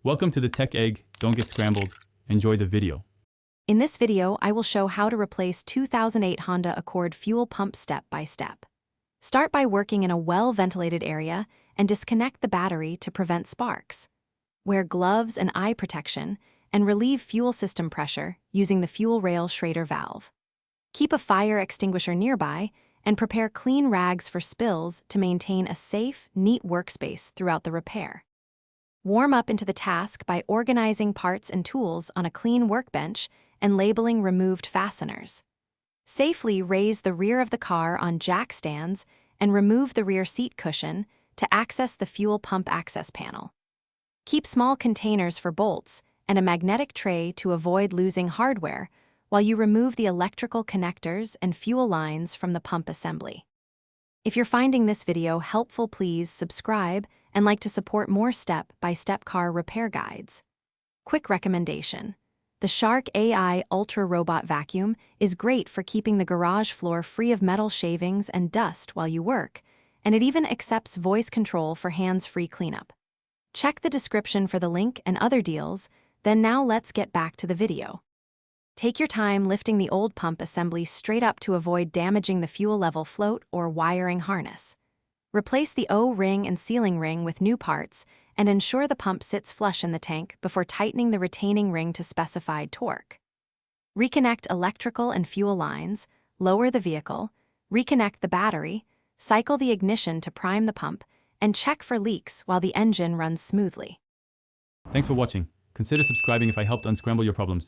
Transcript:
Welcome to the Tech Egg. Don't get scrambled. Enjoy the video. In this video, I will show how to replace 2008 Honda Accord fuel pump step by step. Start by working in a well-ventilated area and disconnect the battery to prevent sparks. Wear gloves and eye protection and relieve fuel system pressure using the fuel rail Schrader valve. Keep a fire extinguisher nearby and prepare clean rags for spills to maintain a safe, neat workspace throughout the repair. Warm up into the task by organizing parts and tools on a clean workbench and labeling removed fasteners. Safely raise the rear of the car on jack stands and remove the rear seat cushion to access the fuel pump access panel. Keep small containers for bolts and a magnetic tray to avoid losing hardware while you remove the electrical connectors and fuel lines from the pump assembly. If you're finding this video helpful, please subscribe and like to support more step-by-step car repair guides. Quick recommendation: the Shark AI Ultra Robot Vacuum is great for keeping the garage floor free of metal shavings and dust while you work, and it even accepts voice control for hands-free cleanup. Check the description for the link and other deals, then now let's get back to the video. Take your time lifting the old pump assembly straight up to avoid damaging the fuel level float or wiring harness. Replace the O-ring and sealing ring with new parts and ensure the pump sits flush in the tank before tightening the retaining ring to specified torque. Reconnect electrical and fuel lines, lower the vehicle, reconnect the battery, cycle the ignition to prime the pump, and check for leaks while the engine runs smoothly. Thanks for watching. Consider subscribing if I helped unscramble your problems.